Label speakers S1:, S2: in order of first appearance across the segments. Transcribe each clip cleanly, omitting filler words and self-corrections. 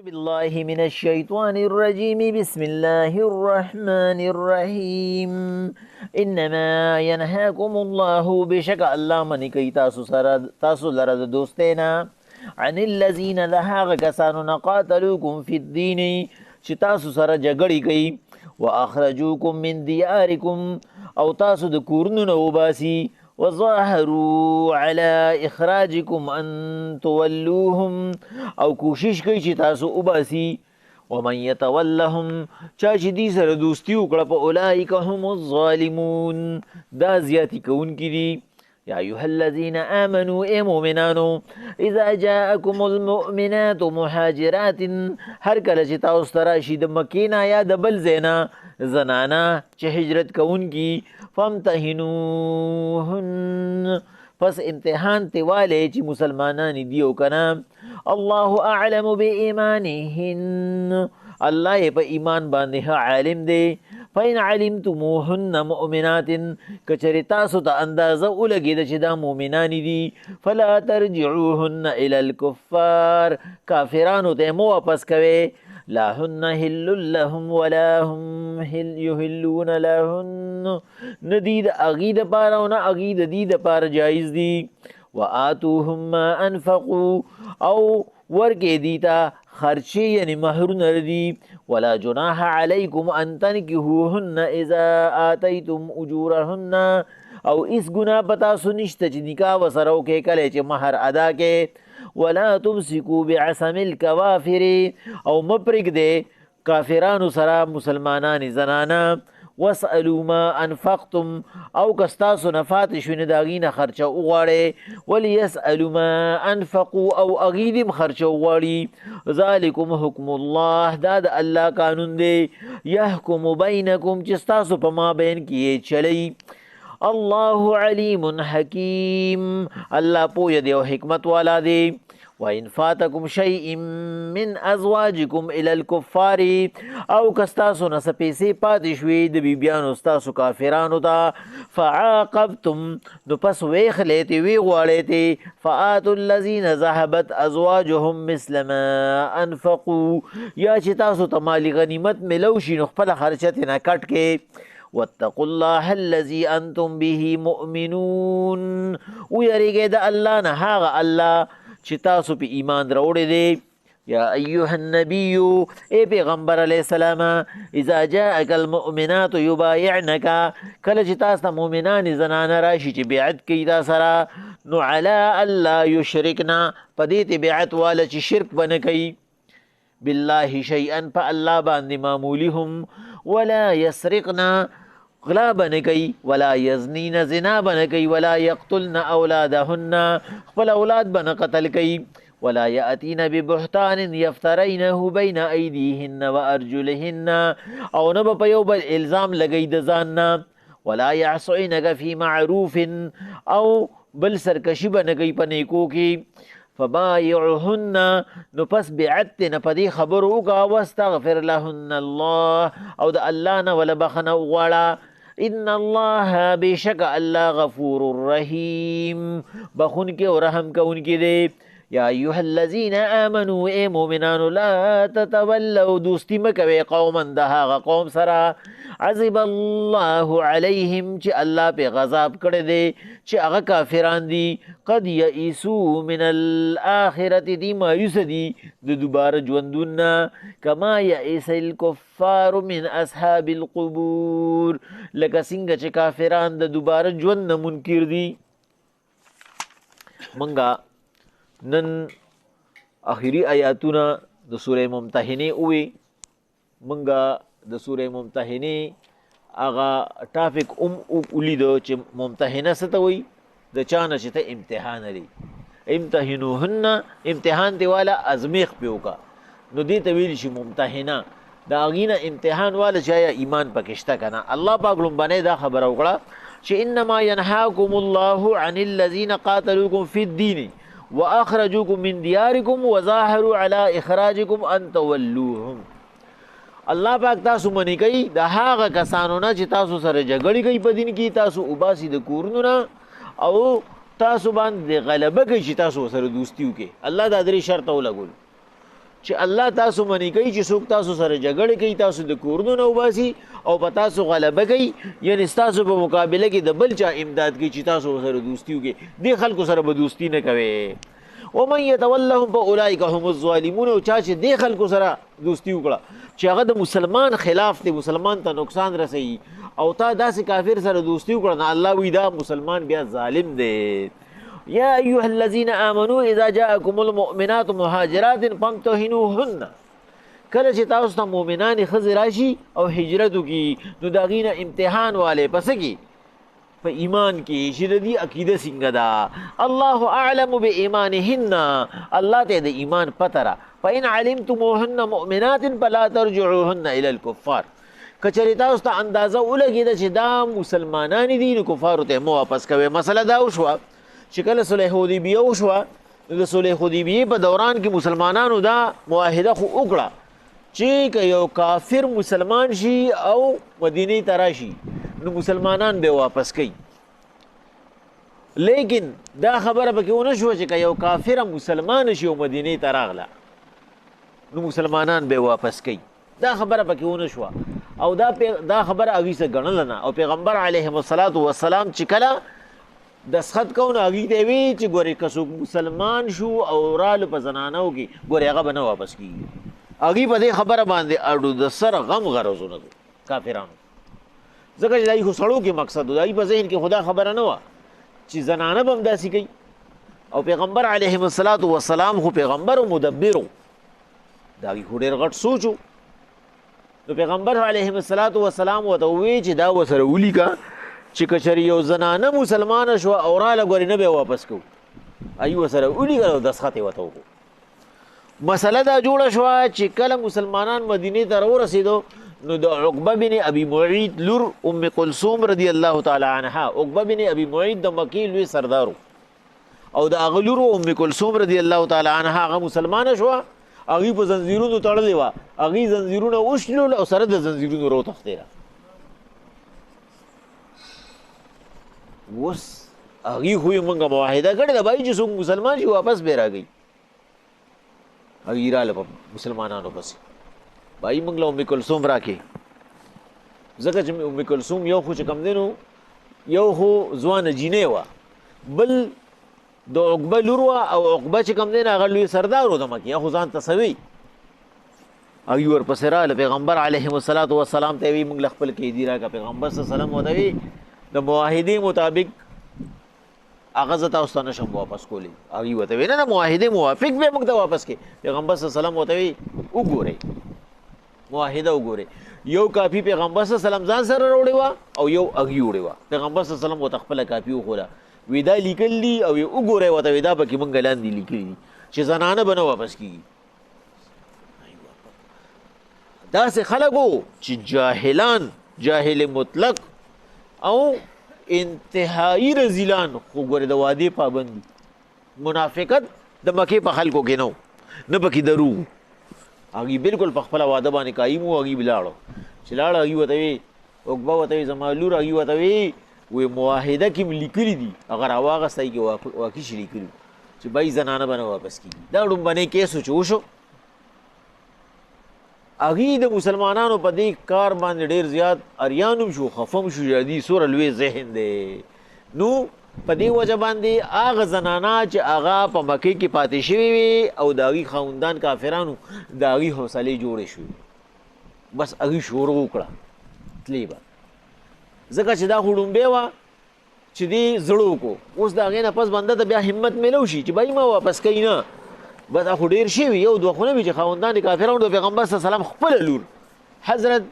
S1: بالله من الشيطان الرجيم بسم الله الرحمن الرحيم انما ينهاكم الله بشك الله من كي تاسو لرد دوستینا عن الذين لها کسانو قاتلوكم في الدين چې تاسو سره جګړې کوي واخرجوكم من دياركم او تاسو د کورونو نه وباسي وظاهروا على اخراجكم ان تولوهم او کوشش کوي چې تاسو وباسي ومن يتولهم چا چې دې سره دوستي وکړه په اولئک هم الظالمون دا زیاتی کوونکي دي یا ایها الذين آمنوا اے مؤمنانو اذا جاءكم المؤمنات مهاجرات هر کله چې تاسو ته راشي د مکې نه یا د بل ځای نه زنانا چې هجرت کوونکي فامتحنوهن پس امتحان تیواله چې مسلمانان دیو کنا الله اعلم بإيمانهن الله په ایمان باندې عالم دی فإن علمتموهن مؤمنات کچری تاسو ته اندازه ولګید چې دا مؤمنان دي فلا ترجعوهن الى الكفار کافرانو ته مو واپس کوي لا هن هل لهم ولا هم يهلون لهن ندید اغید پارونا اغید دید پار جائز دی وآتوهم ما انفقوا او ورکه دیتا خرچی یعنی مہرون ردی ولا جناح علیکم ان تنکحوهن اذا آتیتم اجورهن او اس گناہ پتا سنشت چې نکاح وسرو کې کله چې مہر ادا کې ولا تمسكوا بعصم الكوافر او مپرګ دے کافرانو سره مسلمانان زنانا واسألوا ما انفقتم او کستاسو نفات شونه داغینه خرچه وغواړي وليسألوا ما انفقوا او اغیدم خرچه وغواړي ذالکم حکم الله دا د الله قانون دی يحكم بینکم چې تاسو په ما بین کې چلی الله علیم حکیم الله پوهه دی او حکمت والا دی وَإِنْ فَاتَكُمْ شَيْءٍ مِّنْ أَزْوَاجِكُمْ إِلَى الْكُفَّارِ او کستاسو نه سپیسې پاتې شوې د بیبیانو ستاسو کافرانو ته فعاقبتم نو پس ویخلې وی غواړې فآتوا الذين ذهبت ازواجهم مثل ما انفقوا یا چې تاسو ته مالی غنیمت ملو شي نو خپل خرچه نه کټ کې واتقوا الله الذي انتم به مؤمنون ويریږي د الله نه هغه الله چې تاسو په ایمان راوړی دی یا ایها النبی ای پیغمبر علیہ السلام اذا جاءك المؤمنات يبايعنك کله چې تاسو مؤمنان زنانه راشي چې بیعت کوي تا سره نو علی الله یشرکنا پدې ته بیعت والا چې شرک بنه کوي بالله شیئا فالله باندې معمولهم ولا يسرقنا غلا بنه کوي ولا یزنین زنا بنه کوي ولا یقتلن اولادهن خپل اولاد بنه قتل کوي ولا یاتین ببهتان یفترینه بین ایدیهن وارجلهن او نه په یو بل الزام لګی د ځان ولا یعصینک فی معروف او بل سرکشی بنه کوي په نیکو کې فبايعهن نو پس بیعت نه پدی خبر وکا واستغفر لهن الله او د الله نه ولا بخنه وغواړه ان الله بشک الله غفور الرحیم بخون کې او رحم کوونکی دی یا ایها الذين امنوا اے مؤمنان لا تتولوا دوستی مکوي قوما دها قوم سرا عذب الله عليهم چې الله په غضب کړي دي چې هغه کافران دي قد يئسوا من الاخره دي مایوس دي د دوباره ژوندون کما يئس الكفار من اصحاب القبور لکه څنګه چې کافران د دوباره ژوند منکر دي منګه نن اخیری آیاتونه د سوره ممتحنه اوې منګه د سوره ممتحنه اغا ټاپک ولیدو چې ممتحنه څه ته وایي د چانه چې ته امتحان لري امتحنوهن امتحان دی والا ازمیخ پیوکا نو دې ته ویل شي ممتحنه دا غینه امتحان والا چې ایمان پکشته کنه الله پاک لومبنه دا خبر وکړه چې انما ينهاكم الله عن الذين قاتلوكم في الدين واخرجوكم من دياركم وظاهروا على اخراجكم ان تولوهم الله پاک تاسو منی کوي د هغه کسانو نه چې تاسو سره جګړه کوي په دین کې تاسو وباسي د کورونو نه او تاسو باندې غلبه کوي چې تاسو سره دوستی وکي الله دا درې شرط ولګول چې الله تاسو منی کوي چې څوک تاسو سره جګړه کوي تاسو د کورونو نه وباسي او په تاسو غلبه کوي یعنی تاسو په مقابله کې د بل چا امداد کوي چې تاسو سره دوستی وکړي دې خلکو سره به دوستی نه کوي ومن يتولهم فاولئک هم الظالمون او چا چې دې خلکو سره دوستی وکړه چې هغه د مسلمان خلاف دی مسلمان ته نقصان رسوي او تا داسې کافر سره دوستی وکړه نه الله وی دا مسلمان بیا ظالم دی یا ایها الذین آمنوا اذا جاءکم المؤمنات مهاجرات فامتحنوهن کله چې تاسو ته مؤمنان ښځې راشي او هجرت وکړي نو د هغې نه امتحان والے پس کې په ایمان کې چې د دې عقیده څنګه ده الله اعلم بایمانهن الله ته د ایمان پته را فإن علمتموهن مؤمنات فلا ترجعوهن إلى الكفار کچری تاسو ته اندازه ولګېده چې دا مسلمانان دي نو کفارو ته مو واپس کوئ مسله دا وشوه چې کله صلح حدیبیه وشوه نو د صلح حدیبیې په دوران کې مسلمانانو دا معاهده خو وکړه چې که یو کافر مسلمان شي او مدینې ته راشي نو مسلمانان به واپس کوي لیکن دا خبره پکې ونه شوه چې که یو کافر مسلمان شي او مدینې ته راغله نو مسلمانان به واپس کوي دا خبره پکې ونه شوه او دا خبره هغوی څه ګڼله نه او پیغمبر علیهم الصلاة والسلام چې کله دسخط کو نو هغوی ته وی چې ګورې که څوک مسلمان شو او رالو په زنانو کې ګورې هغه به نه واپس کېږي هغوی په دې خبره باندې اډو د سر غم غرضونه دو کافرانو ځکه چې دای خو سړو کې مقصد و دای په ذهن کې خدا خبره نه وه چې زنانه به هم داسې کوي او پیغمبر علیهم الصلاة والسلام خو پیغمبر و مدبر و د هغوی خو ډېر غټ سوچ و نو پیغمبر علیهم الصلاة والسلام ورته وویل چې دا ورسره ولیکه چې که چېرې یو زنانه مسلمانه شوه او راله ګورې نه به یې واپس کوو هغوی ورسره ولیکل او دسخط یې ورته وکړو مسله دا جوړه شوه چې کله مسلمانان مدینې ته راورسېدو نو د عقبه بن ابي معيط لور ام کلثوم رضی الله تعالی عنها عقبه بن ابي معيط د مکې لوی سردارو او د هغه لور ام کلثوم رضی الله تعالی عنها هغه مسلمانه شوه هغوی په زنځیرونو تړلې وه هغوی زنځیرونه وشلول او سره د زنځیرونو راوتښتېده اوس هغوی خو یې مونږه معاهده کړې ده بهایي چې څوک مسلمان شي واپس به یې راګئ هغوی راله په مسلمانانو پسې بهایي مونږ له ام کلثوم راکې ځکه چې ام کلثوم یو خو چې کوم دی نو یو خو ځوانه جینۍ وه بل د عقبه لور وه او عقبه چې کوم دی نو هغه لوی سردار و د مکې هغه خو ځان ته سوی هغوی ورپسې راله پیغمبر علیهم الصلاة والسلام ته یې وي مونږ له خپل قیدي راکړه پیغمبر صلی الله علیه وسلم ورته وي د معاهدې مطابق هغه زه تاسو ته نشم واپس کولی هغوی ورته وی نه نه معاهدې موافق به موږ ته واپس کړي پیغمبر صلی الله علیه وسلم ورته وی وګورئ معاهده وګورئ یو کاپي پیغمبر صلی الله علیه وسلم ځان سره راوړې وه او یو هغوی وړې وه پیغمبر صلی الله علیه وسلم ورته خپله کاپي وښوله وی دا لیکل دي او یې وګورئ ورته وی دا پکې مونږ لاندې لیکلي دي چې زنانه به نه واپس کېږي داسې خلک وو چې جاهلان جاهل مطلق او انتهایی رزیلان خو ګورې د وعدې پابند منافقت د مکې په خلکو کې نه نه پکې دروغ هغوی بالکل په خپله واده باندې قایم وو هغوی لاړو چې لاړه هغوی ورته وی عقبه ورته وی زما لور هغوی ورته وی وی معاهده کې م لیکلي دي هغه راواغستی کې واقع شي لیکلي چې بای زنانه به نه واپس کېږي دا ړومبنی کیس و چې وشو هغوی د مسلمانانو په دې کار باندې ډېر زیات اریان هم شو خفه هم شو چې دې څومره لوی ذهن دی نو په دې وجه باندې هغه زنانه چې هغه په مکې کې پاتې شوي وي او د هغوی خاوندان کافرانو د هغوی حوصلې جوړې شوې بس هغوی شروع وکړه تلې به ځکه چې دا خو ړومبی وه چې دې زړه وکړو اوس د هغې نه پس بنده ته بیا همت میلو شي چې بای ما واپس کوي نه بس دا خو ډېر شوي یو دوه خو نه وي چې خاوندان کافرانو د پیغمبر صلی الله علیه وسلم خپله لور حضرت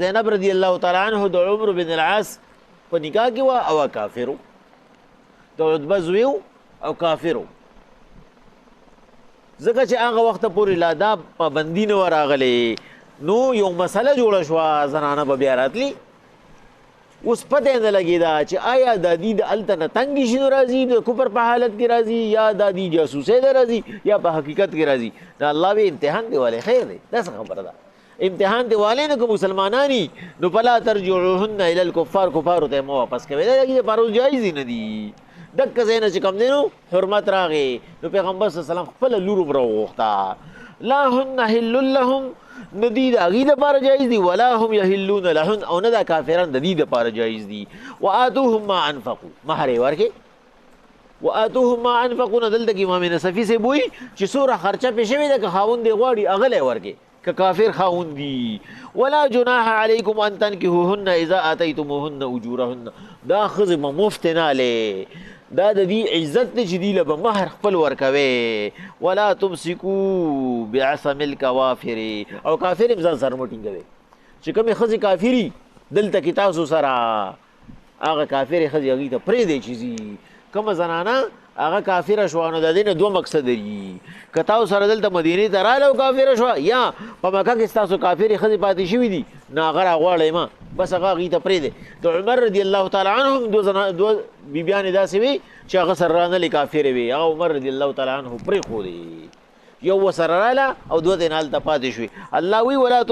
S1: زینب رضی الله تعالی عنه د عمر بن العاص په نکاح کې وه او کافر و د عتبه زوی او کافر و ځکه چې هغه وخته پورې لا دا پابندي نه وه راغلې نو یو مسله جوړه شوه زنانه به بیا راتلي اوس پته نه لګېده چې آیا دا دي د هلته نه تنګې شي نو راځي د کفر په حالت کې راځي یا دا دي جاسوسۍ نه راځي یا په حقیقت کې راځي دا الله به امتحان دی والی خیر دی دا څه خبره ده امتحان دی والی نه که مسلمانانی نو فلا ترجعوهن الی الکفار کفارو ته مه واپس کوئ دا هغې دپاره اوس جایز نه دي دک ځای نه چې کوم دی نو حرمت راغې نو پیغمبر صلی الله علیه وسلم خپله لور هم راوغوښته لا هن حل لهم ندی د هغې دپاره جایز دي ولا هم یحلون لهن او نه دا کافران د دې دپاره جایز دي وآتوهم ما انفقوا مهر یې ورکې وآتوهم ما انفقوا نه دلته کې امام نصفي صاحب وایي چې څومره خرچه پې شوې ده که خاوند یې غواړي هغه لی ورکې که کافر خاوند دي ولا جناح علیکم ان تنکحوهن اذا آتیتموهن اجورهن دا ښځې به مفت نه لې دا د دې عزت دی چې دوی له به مهر خپل ورکوې ولا تمسکو بعصم الکوافر او کافر هم ځان سره مه ټینګوئ چې کومې ښځې کافري دلته کې تاسو سره هغه کافرې ښځې هغوی ته پرېږدئ چې ځي کومه زنانه هغه کافره شوه نو د دې نه دوه مقصد لري که تاسو سره دلته مدینې ته راغله او کافره شوه یا په مکه کې ستاسو کافرې ښځې پاتې شوي دي نو هغه راغواړئ ما بس هغه هغوی ته پرېږدئ د عمر رضی الله تعالی عنه هم دوه بیبیانې داسې وې چې هغه سره رانلې کافرې وې هغه عمر رضی الله تعالی عنه پرېښودې یو ورسره راله او دوه ترې نه هلته پاتې شوې الله وی ولا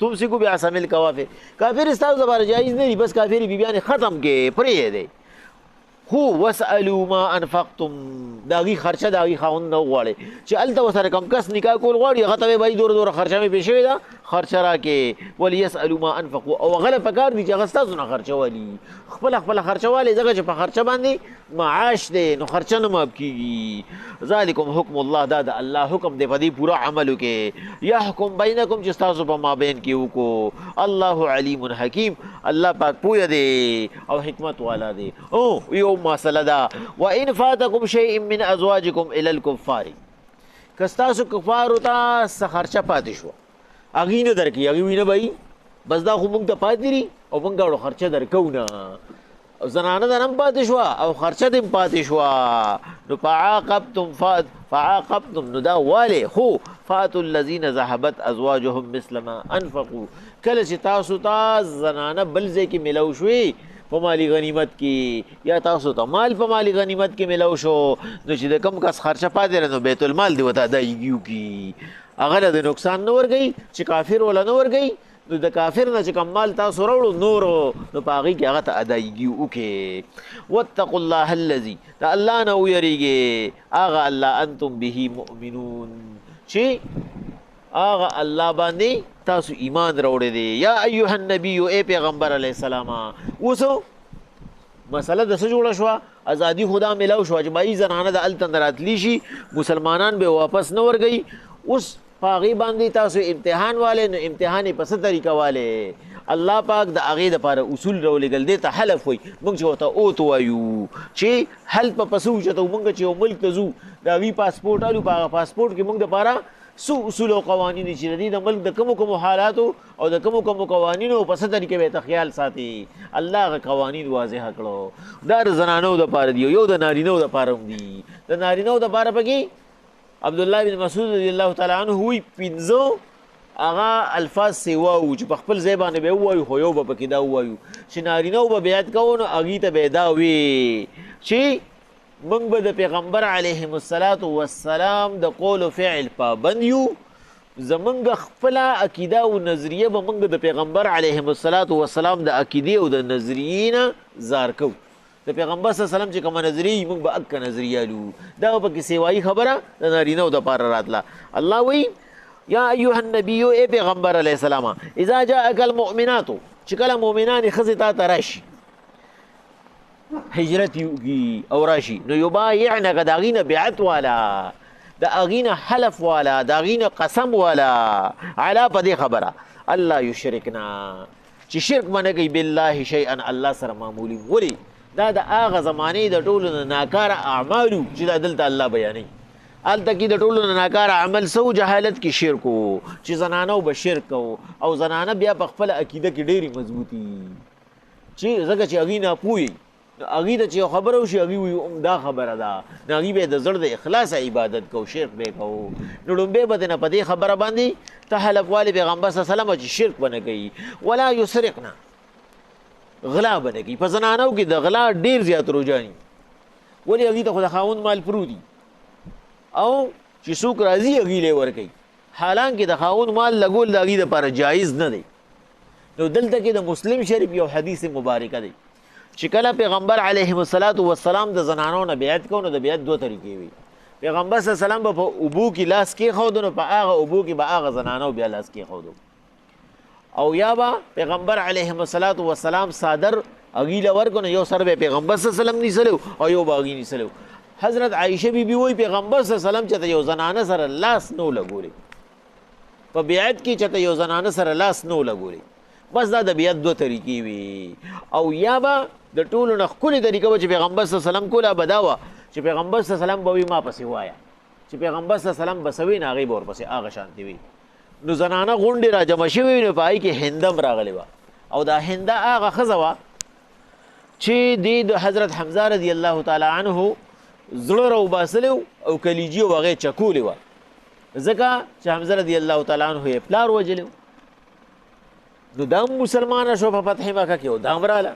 S1: تمسکو بعصم الکوافر کافر ستاسو دپاره جایز نه دي بس کافرې بیبیانې ختم کې پرېږدئ خو وسألو ما انفقتم د هغې خرچه د هغې خاوند نه وغواړئ چې هلته ورسره کم کس نکاح کول غواړي هغه ته وایي بهی دوره دوره خرچه مې پې شوې ده خرچه راکې ولیسألو ما انفقو او هغه له پکار دي چې هغه ستاسو نه خرچه والي خپله خپله خرچه والي ځکه چې په خرچه باندې معاش دی نو خرچه نه ماب کېږي ذلکم حکم الله دا د الله حکم دی په دې پوره عمل وکړې یحکم بینکم چې ستاسو په مابین کې وکړو الله علیم حکیم الله پاک پویه دی او حکمت والا دی او یو مسله ده وان فاتکم شیء من ازواجکم الی الکفار که ستاسو کفارو ته څه خرچه پاتې شوه هغوی نه درکوي هغوی وي نه به بس دا خو موږ ته پاتې دي او موږ اړو خرچه درکوو نه زنانه د هم پاتې شوه او خرچه دې هم پاتې شوه نو فعاقبتم نو دا والې خو فاتوا الذین ذهبت ازواجهم مثل ما انفقوا کله چې تاسو ته زنانه بل ځای کې میلو شوې په مالی غنیمت کې یا تاسو ته مال په مالی غنیمت کې میلو شو نو چې د کم کس خرچه پاتې نو بیت المال دی ورته ادایګي وکړي هغه له د نقصان نه ورګئ چې کافر وله نه ورګئ نو د کافر نه چې کم مال تاسو راوړو نورو نو په هغې کې هغه ته ادایګي وکړي واتقوا الله الذي د الله نه ویریږئ هغه الله انتم به مؤمنون چې هغه الله باندې تاسو ایمان راوړی دی یا ایها النبی ای پیغمبر علیه السلام اوس مسله د څه جوړه شوه ازادي خدا میلاو شوه چې بایي زنانه د هلته نه راتلی شي مسلمانان به واپس نه ورګئ اوس په هغې باندې تاسو امتحان والے نو امتحان یې په څه طریقه والے الله پاک د هغې دپاره اصول راولېږل دې ته حلف وایي موږ چې ورته اوت وایو چې حل په پسه وچتو موږ چې یو ملک ته ځو د هغوی پاسپورټ الو په هغه پاسپورټ کې موږ دپاره څو اصول او قوانین چې د دې د ملک د کومو کومو حالاتو او د کومو کومو قوانینو په څه طریقې به ته خیال ساتي الله هغه قوانین واضح کړو دا د زنانو دپاره دي یو د نارینهو دپاره هم دي د نارینهو دپاره پکې عبدالله بن مسعود رضی الله تعالی عنه وایي پنځه هغه الفاظ سیوا وو چې په خپل ځای باندې به ووایو خو یو به پکې دا ووایو چې نارینهو به بیعت کوو نو هغوی ته به یې دا وي چې موږ به د پیغمبر علیهم السلام د قول و فعل پابند یو زمونږ خپله عقیده او نظریه به موږ د پیغمبر علیهم السلام د عقیدې او د نظریې نه ځار کوو د پیغمبر صلی الله علیه وسلم چې کومه نظریه موږ به اکه نظریه لو دا پکې سیوایي خبره د نارینهو دپاره راتله الله وایي یا ایها النبی ای پیغمبر علیه السلام اذا جاءک المؤمنات چې کله مؤمنانې ښځې تا ته راشي هجرت یوگی او راشی نو یبایعنک د هغې نه بیعت والا د هغې نه حلف والا د هغې نه قسم والا علا په دې خبره الله یشرکنا چې شرک به نه کوي بالله شیئا الله سره معمولي ولې دا د هغه زمانې د ټولو نه ناکاره اعمالو چې دا دلته الله بیانوي هلته کې د ټولو نه ناکاره عمل سو جهالت کې شرک و چې زنانو به شرک او زنانه بیا په خپله عقیده کې ډېرې مضبوطي چې ځکه چې هغوی ناپوهي هغوی ته چې یو خبره وشي هغوی وایي دا خبره ده نو هغوی به د زړه د اخلاصه عبادت کو شرک به کوو نو لومبی به نه په دې خبره باندې ته حلف والي پیغمبر صلی الله علیه وسلم چې شرک به نه کوي ولا یسرقنا غلا به نه کوي په زنانو کې د غلا ډېر زیات رجحان ولې هغوی ته خو د خاوند مال پروت او چې څوک راځي هغوی لی ورکوي حالانکې د خاوند مال لګول د هغوی دپاره جایز نه دی نو دلته کې د مسلم شریف یو حدیث مبارکه دی چې کله پیغمبر علیهم السلام د زنانو نه بیعت کو نو د بیعت دوه طریقې وي پیغمبر صلی الله علیه وسلم به په اوبو کې لاس کېښودو نو په هغه اوبو کې به هغه زنانو بیا لاس کېښودو او یا به پیغمبر علیهم الصلاة والسلام صادر هغې له ورکړو نو یو سر به پیغمبر صلی الله علیه وسلم نیسلی او یو به هغې نیسلی حضرت عایشه بیبي وایي پیغمبر صلی الله علیه وسلم چې ته یو زنانه سره لاس نو لګولی په بیعت کې چې ته یو زنانه سره لاس نو لګولی بس دا د بیعت دوه طریقې وي او یا به د ټولو نه ښکلې طریقه به چې پیغمبر صلی الله علیه وسلم کوله به دا وه چې پیغمبر صلی الله علیه وسلم به وي ما پسې وایه چې پیغمبر صلی الله علیه وسلم بس وي نو هغې به ورپسې هغه شانتې وي نو زنانه غونډې را جمع شوې وي نو په هغې کې هندم راغلی وه او دا هنده هغه ښځه وه چې د حضرت حمزه رضی الله تعالی عنه زړه راوباسلی او کلیجي او هغې چکولې وه ځکه چې حمزه رضی الله تعالی عنه یې پلار وجلی نو دا هم مسلمانه شو په فتح مکه کې او دا هم راله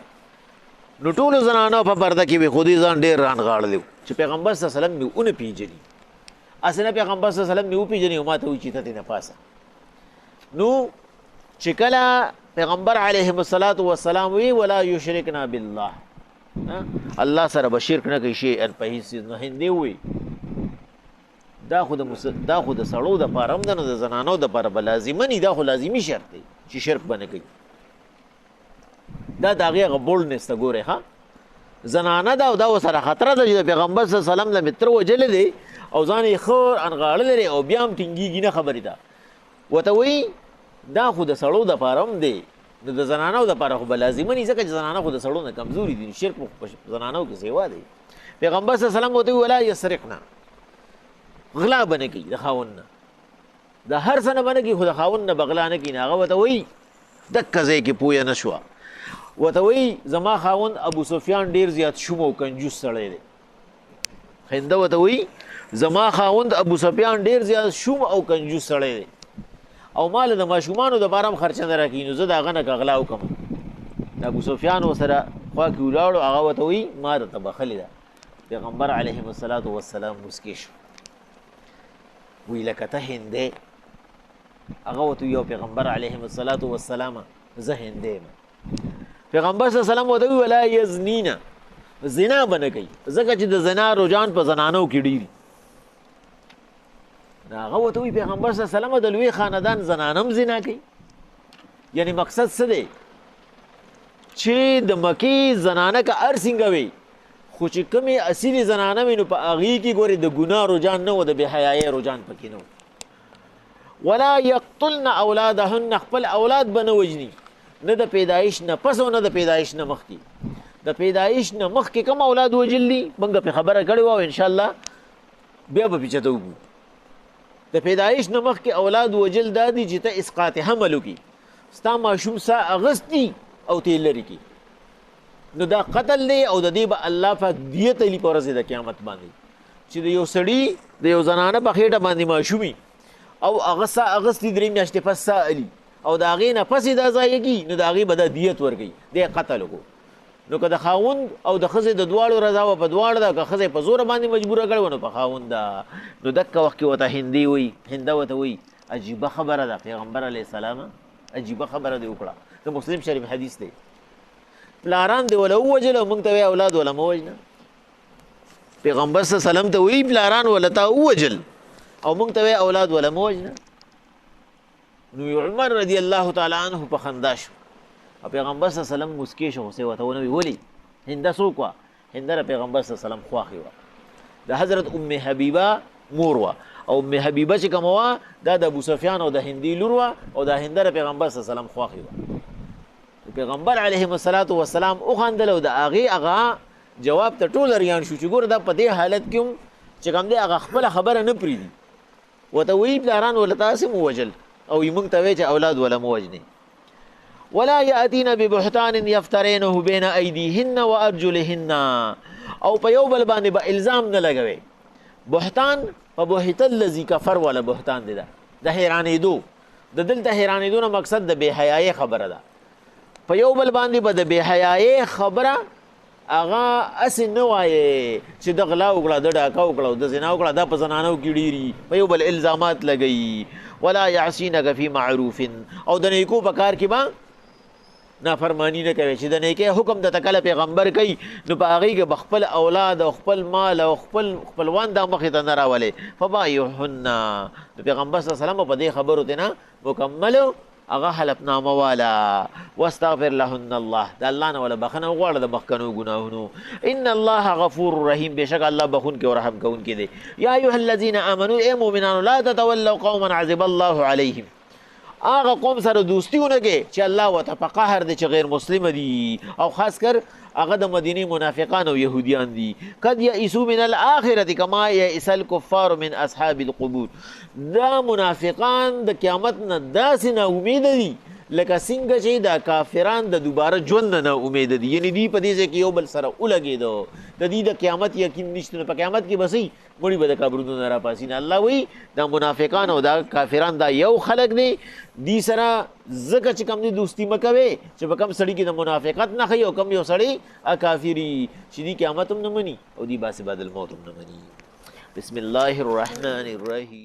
S1: نو ټولو زنانو په پرده کې به خو دې ځان ډېر رانغاړلی چې پیغمبر صلی الله علیه وسلم مې ونه پیژني هسې نه پیغمبر صلی الله علیه وسلم مې وپېژني او ما ته وایي چې ته دې نه پاسه نو چې کله پیغمبر علیهم الصلاة والسلام وی ولا یشرکنا بالله الله سره به شرک نه کوي شیئا په هېڅ څیز نه هندې ووایي دا خو د سړو دپاره هم ده نو د زنانو دپاره به لازمني دا خو لازمي شرط دی چې شرک به نه کوي دا د هغې هغه بولډنس ته ګورئ ښه زنانه ده او دا ورسره خطره ده چې د پیغمبر صلی الله علیه وسلم له مې تره وجلی دی او ځان یې ښه انغاړلی دی او بیا هم ټینګېږي نه خبرې ده ورته وایي دا خو د سړو دپاره هم دی نو د زنانو دپاره خو به لازمني ځکه چې زنانه خو د سړو نه کمزوري دي شرک په زنانو کې سیوا دی پیغمبر صلی الله علیه وسلم ورته وایي ولا یسرقنا غلا به نه کوي د خاوند نه د هر څه نه به نه کوي خو د خاوند نه به غلا نه کوي نو هغه ورته وایي دکه ځای کې پویه نه شوه ورته وایي زما خاوند ابو سفیان ډېر زیات شوم او کنجوس سړی دی هنده ورته وایي زما خاوند ابو سفیان ډېر زیات شوم او کنجوس سړی دی او مال د ماشومانو دپاره هم خرچه نه راکوي نو زه د هغه نه که غلا وکړم د ابو سفیان ورسره خوا کې ولاړو هغه ورته وایي ما درته بخلې ده پیغمبر علیهم الصلاة والسلام مسکې شو وی لکه ته هندی هغه ورته وایي پیغمبر علیهم الصلاة والسلام زه هندی یم پیغمبر صلی الله علیه وسلم ورته وایي ولا یزنینه زنا به نه کوي ځکه چې د زنا رجحان په زنانو کې ډېر هغه ورته وایي پیغمبر صلی الله علیه وسلم د لوی خاندان زنان هم زنا کوي یعنی مقصد څه دی چې د مکې زنانه که هر څنګه وي خو چې کومې اصلي زنانه وي نو په هغې کې ګورې د ګناه رجحان نه و د بې حیایۍ رجحان پکې نه و ولا یقتلن اولادهن خپل اولاد به نه وژني نه د پیدایش نه پس او نه د پیدایش نه مخکې د پیدایش نه مخکې کوم اولاد وژل دي موږ پې خبره کړې وه او انشاءالله بیا به پیچته وګورو د پیدایش نه مخکې اولاد وژل دا دي چې ته اسقاط حمل وکړي ستا ماشوم سا اغستی او ته یې لرې کړي نو دا قتل دی او د دې به الله پاک دیت علی په ورځ د قیامت باندې چې د یو سړي د یو زنانه په خېټه باندې ماشومي او هغه سا اغستی درې میاشتې پس سا علي او د هغې نه پسې دا ضایع کړي نو د هغې به دا دیت ورکوي دی قتل وکړو نو که د خاوند او د ښځې د دواړو رضا وه په دواړه ده که ښځه یې په زوره باندې مجبوره کړې وه نو په خاوند ده نو دکه وخت کې ورته هندي وایي هنده ورته وایي عجیبه خبره ده پیغمبر علیه السلام عجیبه خبره دې وکړه د مسلم شریف حدیث دی پلاران دې وله ووژل او موږ ته وایي اولاد وله مه وژنه پیغمبر صلی الله علیه وسلم ته وایي پلاران وله تا ووژل او موږ ته وایي اولاد وله مه وژنه نو عمر رضی الله تعالی عنه په خندا شو او پیغمبر صلی الله علیه وسلم مسکې شو خو ورته ونه وی ولې هنده څوک وه هنده د پیغمبر صلی الله علیه وسلم خواښې وه د حضرت ام حبیبه مور وه او ام حبیبه چې کومه وه دا د ابو سفیان او د هندي لور وه او دا هنده د پیغمبر صلی الله علیه وسلم خواښې وه د پیغمبر علیهم الصلاة والسلام وخندل او د هغې هغه جواب ته ټول ریان شو چې ګوره دا په دې حالت کې هم چې کوم دی هغه خپله خبره نه پرېږدي ورته وایي پلاران وله تاسې مو وژل او موږ ته وایي چې اولاد وله مه وژنې ولا یأتین ببهتان یفترینه بین ایدیهن و ارجلهن او په یو بل باندې به الزام نه لګوي بهتان په بهت الذي کفر والا بهتان دی دا د حیرانېدو د دلته حیرانېدو نه مقصد د بې حیایۍ خبره ده په یو بل باندې به د بې حیایۍ خبره هغه هسې نه وایې چې د غلا وکړه د ډاکه وکړه او د زنا وکړه دا په زنانو کې ډېري په یو بل الزامات لګوي ولا یعصینک فی معروف او د نیکو په کار کې به نافرمانی نه کوي چې د نیکۍ حکم د تکله پیغمبر کوي نو په هغې کې به خپل اولاد او خپل مال او خپلوان دا مخې ته نه راولې فبایعهن نو پیغمبر صلی الله علیه وسلم په دې خبرو ته نه مکمل هغه حلفنامه والا واستغفر لهن الله د الله نه ولا بخنه وغواړه د مخکنو ګناهونو ان الله غفور رحیم بشک الله بخون کې او رحم کوونکی دی یا ایها الذین آمنوا ای مؤمنانو لا تتولوا قوما عذب الله علیهم هغه قوم سره دوستیونه کې چې الله ورته په قهر دی چې غیر مسلم دي او خاص کر هغه د مدینې منافقان او یهودیان دي قد یئسوا من الاخرة کما یئس الکفار من اصحاب القبور دا منافقان د قیامت نه داسې نا امید دي لکه څنګه چې دا کافران د دوباره ژوند نه امید دي یعنی دی په دې کې یو بل سره ولګېدو د دې د قیامت یقین نشته نو په قیامت کې بسې مړي به د قبرونو نه راپاسي نه الله وایي دا منافقان او دا کافران دا یو خلق دی دی سره ځکه چې کوم دی دوستي مه کوئ چې په کوم سړي کې د منافقت نه ښیي او کوم یو سړی کافري چې دی قیامت هم نه مني او دی باسي بعد الموت هم نه مني بسم الله الرحمن الرحیم